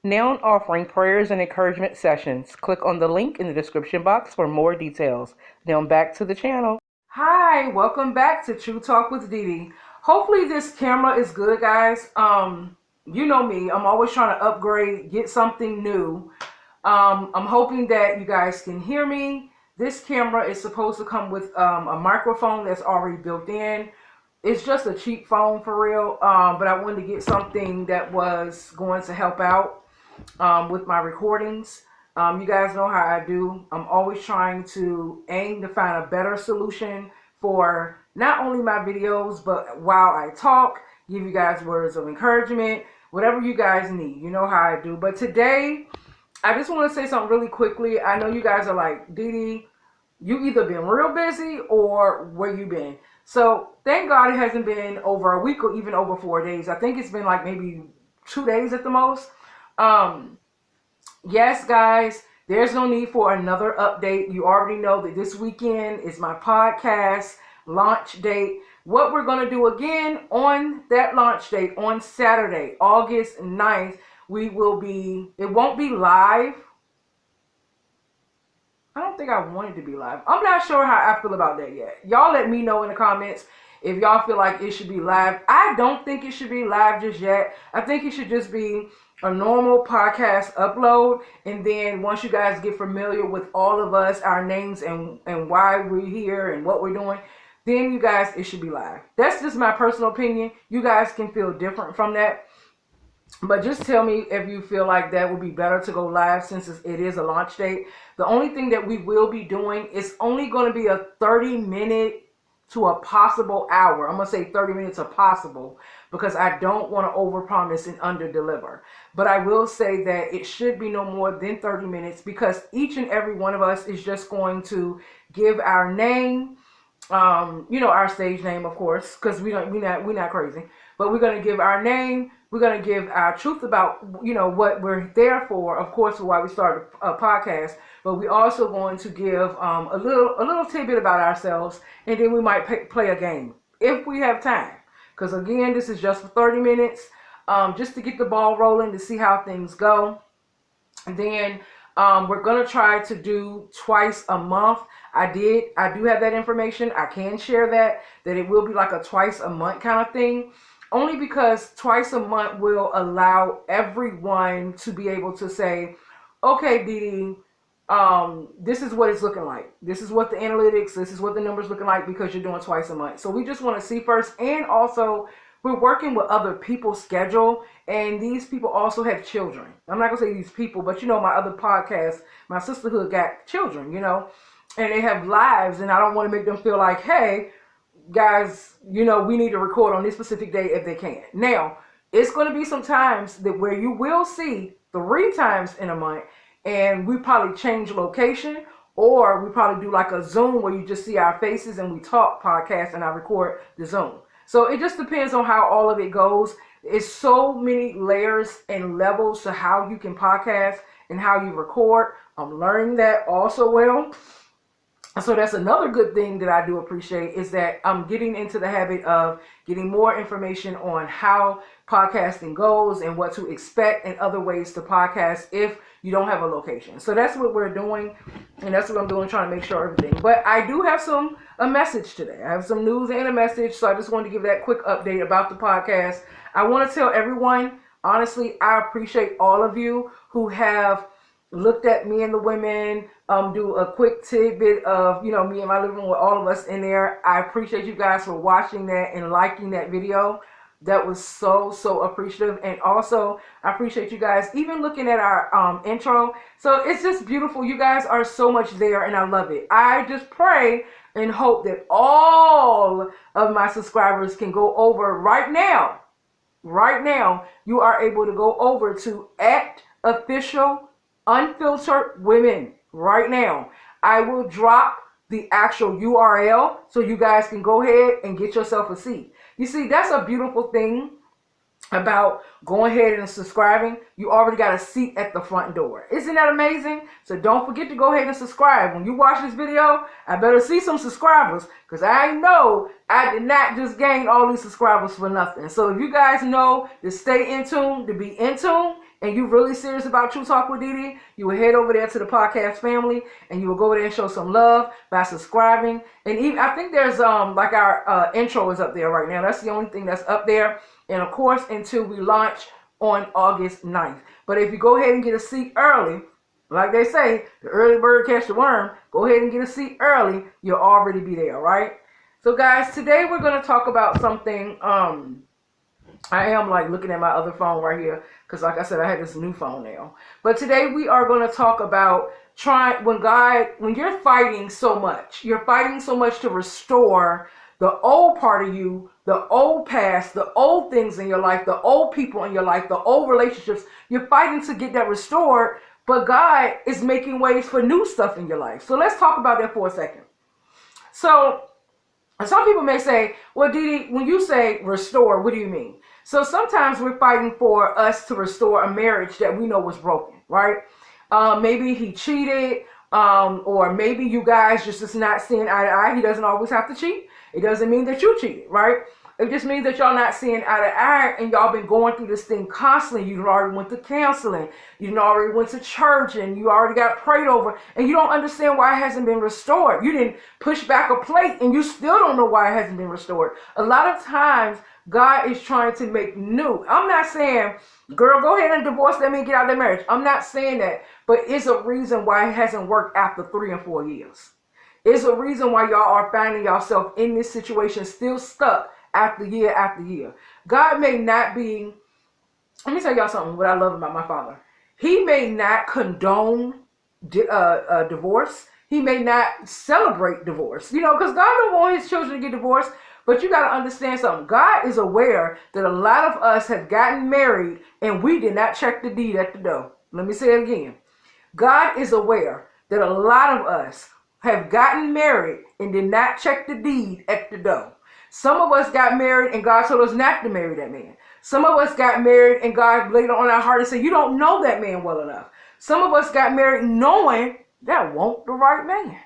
now offering prayers and encouragement sessions. Click on the link in the description box for more details. Now back to the channel. Hi, welcome back to True Talk with DeeDee. Hopefully this camera is good, guys. You know me, I'm always trying to upgrade, get something new. I'm hoping that you guys can hear me. This camera is supposed to come with a microphone that's already built in. It's just a cheap phone for real, but I wanted to get something that was going to help out with my recordings. You guys know how I do. I'm always trying to aim to find a better solution for not only my videos, but while I talk, give you guys words of encouragement, whatever you guys need. You know how I do. But today, I just want to say something really quickly. I know you guys are like, DeeDee, you either been real busy or where you been. So thank God it hasn't been over a week or even over 4 days. I think it's been like maybe 2 days at the most. Yes, guys, there's no need for another update. You already know that this weekend is my podcast launch date. What we're going to do again on that launch date on Saturday, August 9th, it won't be live. I don't think I want it to be live. I'm not sure how I feel about that yet. Y'all let me know in the comments if y'all feel like it should be live. I don't think it should be live just yet. I think it should just be a normal podcast upload. And then once you guys get familiar with all of us, our names and why we're here and what we're doing, then you guys, it should be live. That's just my personal opinion. You guys can feel different from that. But just tell me if you feel like that would be better to go live since it is a launch date. The only thing that we will be doing is only going to be a 30-minute to a possible hour. I'm going to say 30 minutes a possible because I don't want to overpromise and underdeliver. But I will say that it should be no more than 30 minutes because each and every one of us is just going to give our name, our stage name, of course, because we're not crazy. But we're going to give our name. We're going to give our truth about, what we're there for, of course, for why we started a podcast. But we're also going to give a little tidbit about ourselves, and then we might play a game if we have time. Because again, this is just for 30 minutes, just to get the ball rolling to see how things go. And then we're going to try to do twice a month. I do have that information. I can share that it will be like a twice a month kind of thing. Only because twice a month will allow everyone to be able to say, okay, DeeDee, this is what it's looking like. This is what the analytics, this is what the numbers looking like because you're doing twice a month. So we just want to see first. And also, we're working with other people's schedule. And these people also have children. I'm not going to say these people, but my other podcast, my sisterhood got children, and they have lives. And I don't want to make them feel like, hey, guys, we need to record on this specific day if they can. Now, it's going to be some times where you will see 3 times in a month, and we probably change location, or we probably do like a Zoom where you just see our faces and we talk podcast and I record the Zoom. So it just depends on how all of it goes. It's so many layers and levels to how you can podcast and how you record. I'm learning that also well. So that's another good thing that I do appreciate is that I'm getting into the habit of getting more information on how podcasting goes and what to expect and other ways to podcast if you don't have a location. So that's what we're doing, and that's what I'm doing, trying to make sure everything. But I do have a message today. I have some news and a message, so I just wanted to give that quick update about the podcast. I want to tell everyone, honestly, I appreciate all of you who have looked at me and the women, do a quick tidbit of, me in my living room with all of us in there. I appreciate you guys for watching that and liking that video. That was so appreciative. And also, I appreciate you guys even looking at our intro. So it's just beautiful. You guys are so much there, and I love it. I just pray and hope that all of my subscribers can go over right now. Right now, you are able to go over to @official Unfiltered Women right now. I will drop the actual URL so you guys can go ahead and get yourself a seat. You see, that's a beautiful thing about going ahead and subscribing. You already got a seat at the front door. Isn't that amazing? So don't forget to go ahead and subscribe. When you watch this video, I better see some subscribers because I know I did not just gain all these subscribers for nothing. So if you guys know to stay in tune, to be in tune, and you're really serious about True Talk with DeeDee, you will head over there to the podcast family, and you will go there and show some love by subscribing. And even I think there's like our intro is up there right now. That's the only thing that's up there. And of course, until we launch on August 9th. But if you go ahead and get a seat early, like they say, the early bird catch the worm, go ahead and get a seat early. You'll already be there, right? So guys, today we're going to talk about something. I am like looking at my other phone right here because like I said, I had this new phone now. But today we are going to talk about when you're fighting so much to restore the old part of you, the old past, the old things in your life, the old people in your life, the old relationships. You're fighting to get that restored, but God is making ways for new stuff in your life. So let's talk about that for a second. So some people may say, well, DeeDee, when you say restore, what do you mean? So sometimes we're fighting for us to restore a marriage that we know was broken, right? Maybe he cheated, or maybe you guys just is not seeing eye to eye. He doesn't always have to cheat. It doesn't mean that you cheated, right? It just means that y'all not seeing eye to eye, and y'all been going through this thing constantly. You already went to counseling. You already went to church, and you already got prayed over, and you don't understand why it hasn't been restored. You didn't push back a plate, and you still don't know why it hasn't been restored. A lot of times, God is trying to make new. I'm not saying, girl, go ahead and divorce them and get out of their marriage. I'm not saying that, but it's a reason why it hasn't worked after 3 and 4 years. It's a reason why y'all are finding yourself in this situation still stuck after year after year. God may not be, let me tell y'all something, what I love about my father. He may not condone divorce. He may not celebrate divorce, because God don't want his children to get divorced. But you got to understand something. God is aware that a lot of us have gotten married and we did not check the deed at the door. Let me say it again. God is aware that a lot of us have gotten married and did not check the deed at the door. Some of us got married and God told us not to marry that man. Some of us got married and God laid it on our heart and said, you don't know that man well enough. Some of us got married knowing that won't the right man.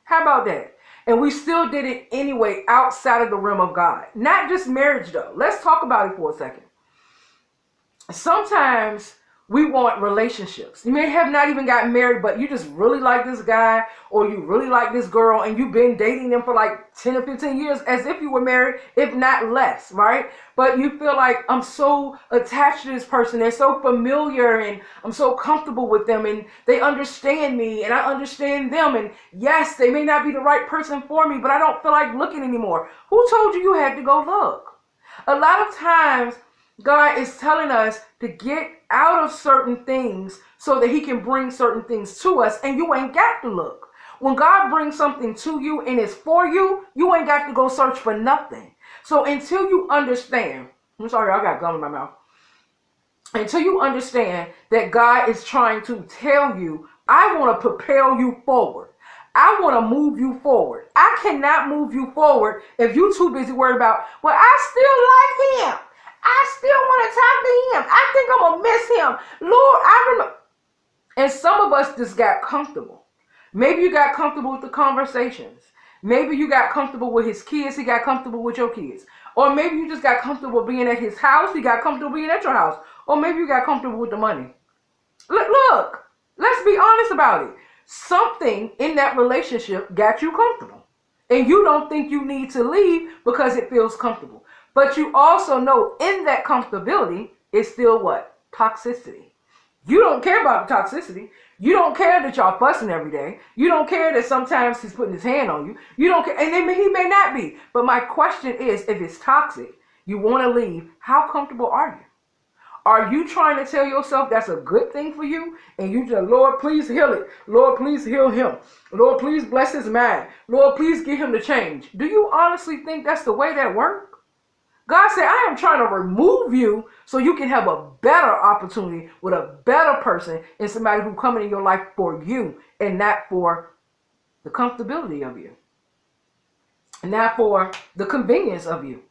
How about that? And we still did it anyway outside of the realm of God. Not just marriage though. Let's talk about it for a second. Sometimes we want relationships. You may have not even gotten married, but you just really like this guy or you really like this girl and you've been dating them for like 10 or 15 years as if you were married, if not less, right? But you feel like I'm so attached to this person. They're so familiar and I'm so comfortable with them and they understand me and I understand them. And yes, they may not be the right person for me, but I don't feel like looking anymore. Who told you you had to go look? A lot of times, God is telling us to get out of certain things so that he can bring certain things to us, and you ain't got to look. When God brings something to you and it's for you, you ain't got to go search for nothing. So until you understand, I'm sorry, I got gum in my mouth. Until you understand that God is trying to tell you, I want to propel you forward. I want to move you forward. I cannot move you forward if you're too busy worried about, well, I still like him. I still want to talk to him. I think I'm going to miss him. Lord, I remember. And some of us just got comfortable. Maybe you got comfortable with the conversations. Maybe you got comfortable with his kids. He got comfortable with your kids. Or maybe you just got comfortable being at his house. He got comfortable being at your house. Or maybe you got comfortable with the money. Look, let's be honest about it. Something in that relationship got you comfortable. And you don't think you need to leave because it feels comfortable. But you also know in that comfortability is still what? Toxicity. You don't care about the toxicity. You don't care that y'all fussing every day. You don't care that sometimes he's putting his hand on you. You don't care, and he may not be. But my question is, if it's toxic, you want to leave, how comfortable are you? Are you trying to tell yourself that's a good thing for you? And you just, Lord, please heal it. Lord, please heal him. Lord, please bless his mind. Lord, please get him to change. Do you honestly think that's the way that works? God said, I am trying to remove you so you can have a better opportunity with a better person and somebody who coming in your life for you and not for the comfortability of you. And not for the convenience of you.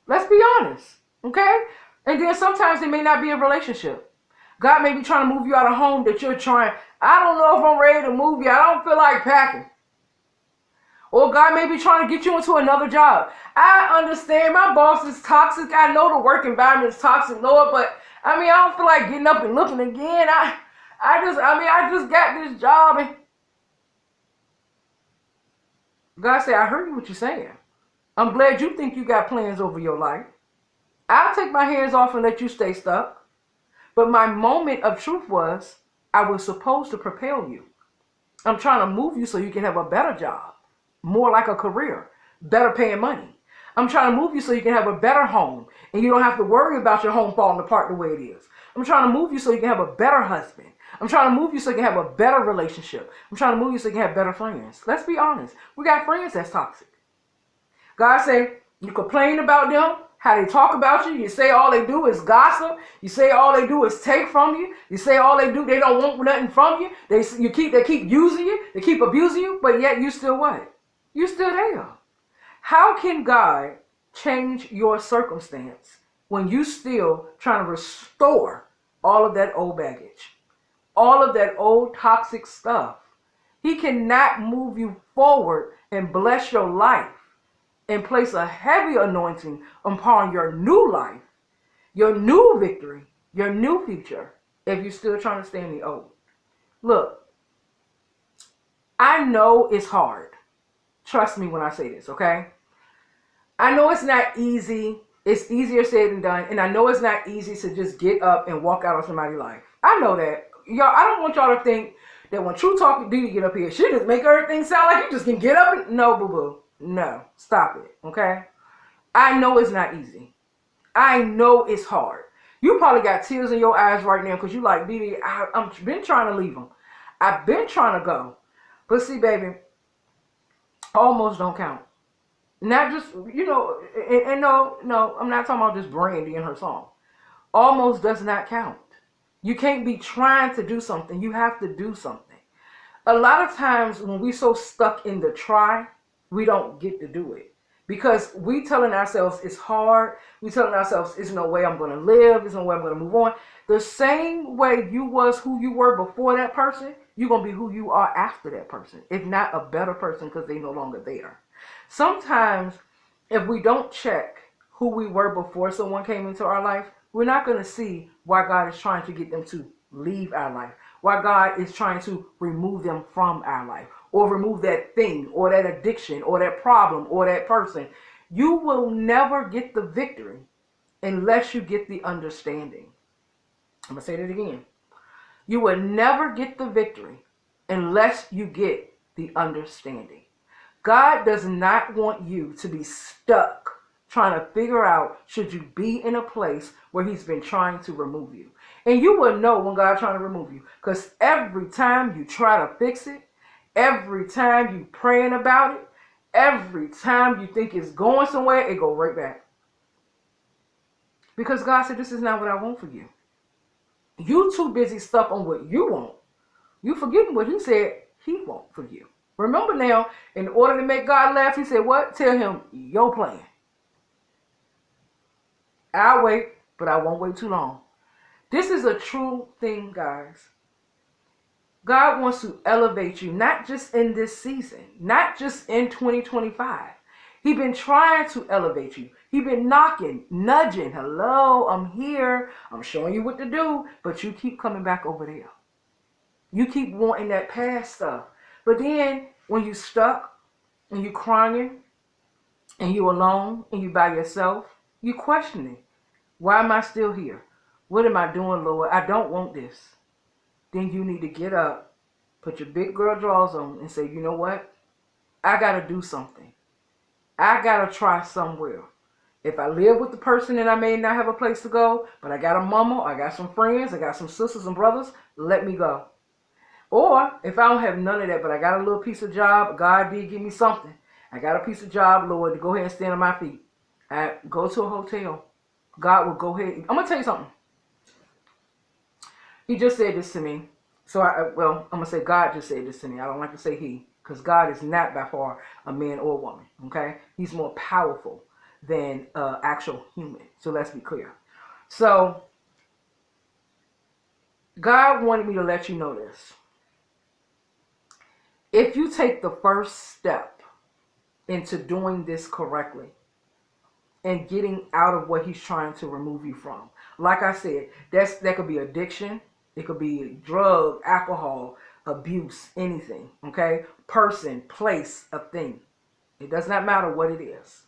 Let's be honest, okay? And then sometimes it may not be a relationship. God may be trying to move you out of home that you're trying. I don't know if I'm ready to move you. I don't feel like packing. Or God may be trying to get you into another job. I understand my boss is toxic. I know the work environment is toxic, Lord, but I mean, I don't feel like getting up and looking again. I just got this job. And God said, I heard you what you're saying. I'm glad you think you got plans over your life. I'll take my hands off and let you stay stuck. But my moment of truth was, I was supposed to propel you. I'm trying to move you so you can have a better job, more like a career, better paying money. I'm trying to move you so you can have a better home and you don't have to worry about your home falling apart the way it is. I'm trying to move you so you can have a better husband. I'm trying to move you so you can have a better relationship. I'm trying to move you so you can have better friends. Let's be honest. We got friends that's toxic. God said, you complain about them, how they talk about you. You say all they do is gossip. You say all they do is take from you. You say all they do, they don't want nothing from you. They keep using you. They keep abusing you. But yet you still what? You still there. How can God change your circumstance when you still trying to restore all of that old baggage, all of that old toxic stuff? He cannot move you forward and bless your life and place a heavy anointing upon your new life, your new victory, your new future, if you're still trying to stay in the old. Look, I know it's hard. Trust me when I say this, okay? I know it's not easy. It's easier said than done. And I know it's not easy to just get up and walk out of somebody's life. I know that. Y'all, I don't want y'all to think that when True Talk with DeeDee get up here, she just make everything sound like you just can get up and... No, boo-boo. No. Stop it, okay? I know it's not easy. I know it's hard. You probably got tears in your eyes right now because you like, DeeDee, I've been trying to leave them. I've been trying to go. But see, baby, almost don't count. Not just, and no, I'm not talking about just Brandy and her song. Almost does not count. You can't be trying to do something. You have to do something. A lot of times when we so stuck in the try, we don't get to do it. Because we telling ourselves it's hard. We telling ourselves there's no way I'm going to live. There's no way I'm going to move on. The same way you was who you were before that person, you're going to be who you are after that person. If not a better person because they no longer there. Sometimes if we don't check who we were before someone came into our life, we're not going to see why God is trying to get them to leave our life. Why God is trying to remove them from our life. Or remove that thing, or that addiction, or that problem, or that person. You will never get the victory unless you get the understanding. I'm going to say that again. You will never get the victory unless you get the understanding. God does not want you to be stuck trying to figure out should you be in a place where he's been trying to remove you. And you will know when God's trying to remove you. Because every time you try to fix it, every time you praying about it, every time you think it's going somewhere, it go right back. Because God said, this is not what I want for you. You too busy stuck on what you want. You forgetting what he said he want for you. Remember now, in order to make God laugh, he said what? Tell him your plan. I'll wait, but I won't wait too long. This is a true thing, guys. God wants to elevate you, not just in this season, not just in 2025. He's been trying to elevate you. He's been knocking, nudging. Hello, I'm here. I'm showing you what to do. But you keep coming back over there. You keep wanting that past stuff. But then when you stuck and you crying and you alone and you by yourself, you questioning, why am I still here? What am I doing, Lord? I don't want this. Then you need to get up, put your big girl drawers on and say, you know what? I got to do something. I got to try somewhere. If I live with the person and I may not have a place to go, but I got a mama, I got some friends, I got some sisters and brothers, let me go. Or if I don't have none of that, but I got a little piece of job, God did give me something. I got a piece of job, Lord, to go ahead and stand on my feet. I go to a hotel. God will go ahead. I'm going to tell you something. He just said this to me. So, I'm going to say God just said this to me. I don't like to say he, because God is not by far a man or a woman, okay? He's more powerful than actual human. So let's be clear. So, God wanted me to let you know this. If you take the first step into doing this correctly, and getting out of what he's trying to remove you from. Like I said, that could be addiction. It could be drug, alcohol, abuse, anything. Okay? Person, place, a thing. It does not matter what it is.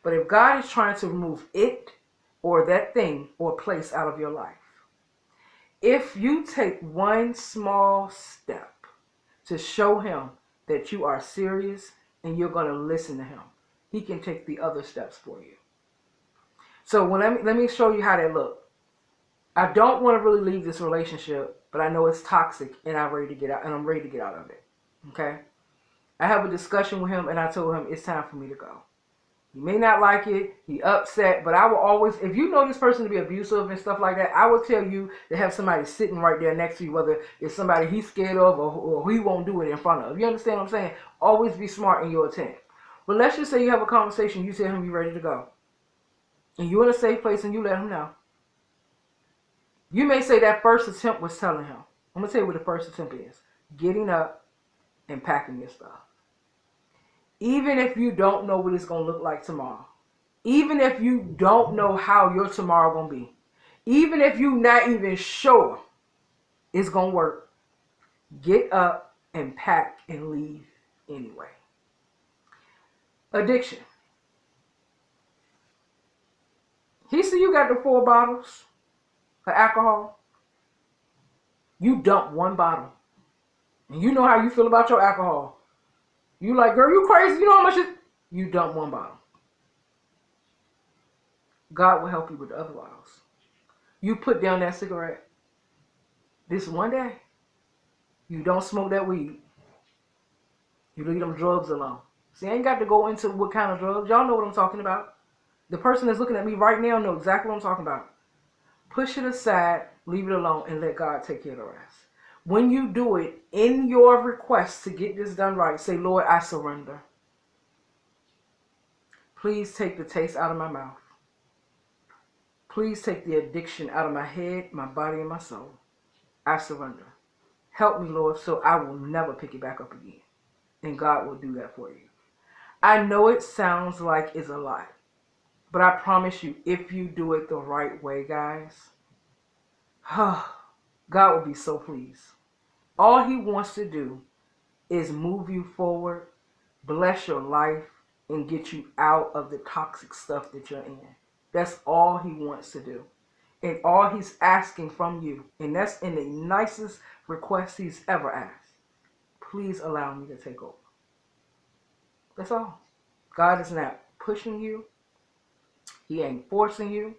But if God is trying to remove it or that thing or place out of your life, if you take one small step to show him that you are serious and you're going to listen to him, he can take the other steps for you. So let me show you how that looks. I don't want to really leave this relationship, but I know it's toxic and I'm ready to get out of it. Okay? I have a discussion with him and I told him it's time for me to go. He may not like it, he upset, but I will always, if you know this person to be abusive and stuff like that, I will tell you to have somebody sitting right there next to you, whether it's somebody he's scared of or he won't do it in front of. You understand what I'm saying? Always be smart in your attempt. But let's just say you have a conversation, you tell him you're ready to go. And you're in a safe place and you let him know. You may say that first attempt was telling him. I'm going to tell you what the first attempt is. Getting up and packing your stuff. Even if you don't know what it's going to look like tomorrow. Even if you don't know how your tomorrow going to be. Even if you're not even sure it's going to work. Get up and pack and leave anyway. Addiction. He said you got the 4 bottles of alcohol. You dump 1 bottle. And you know how you feel about your alcohol. You like, girl, you crazy. You know how much it... You dump 1 bottle. God will help you with the other bottles. You put down that cigarette. This one day. You don't smoke that weed. You leave them drugs alone. See, I ain't got to go into what kind of drugs. Y'all know what I'm talking about. The person that's looking at me right now knows exactly what I'm talking about. Push it aside, leave it alone, and let God take care of the rest. When you do it, in your request to get this done right, say, Lord, I surrender. Please take the taste out of my mouth. Please take the addiction out of my head, my body, and my soul. I surrender. Help me, Lord, so I will never pick it back up again. And God will do that for you. I know it sounds like it's a lot. But I promise you, if you do it the right way, guys, God will be so pleased. All he wants to do is move you forward, bless your life, and get you out of the toxic stuff that you're in. That's all he wants to do. And all he's asking from you, and that's in the nicest request he's ever asked. Please allow me to take over. That's all. God is not pushing you. He ain't forcing you.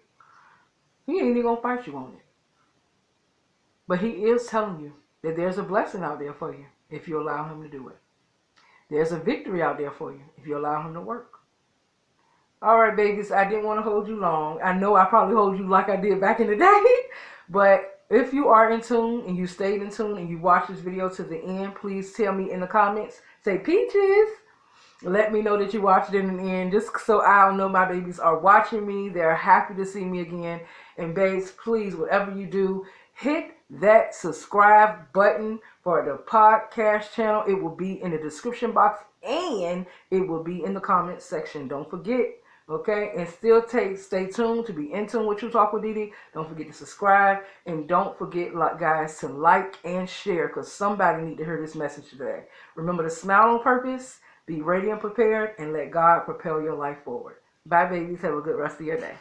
He ain't even gonna fight you on it. But he is telling you that there's a blessing out there for you if you allow him to do it. There's a victory out there for you if you allow him to work. All right, babies, I didn't want to hold you long. I know I probably hold you like I did back in the day. But if you are in tune and you stayed in tune and you watched this video to the end, please tell me in the comments. Say Peaches. Let me know that you watched it in the end, just so I'll know my babies are watching me. They're happy to see me again. And babes, please, whatever you do, hit that subscribe button for the podcast channel. It will be in the description box and it will be in the comment section. Don't forget, okay? And still stay tuned to be in tune with True Talk with DeeDee. Don't forget to subscribe. And don't forget, guys, to like and share because somebody need to hear this message today. Remember to smile on purpose. Be ready and prepared, and let God propel your life forward. Bye, babies. Have a good rest of your day.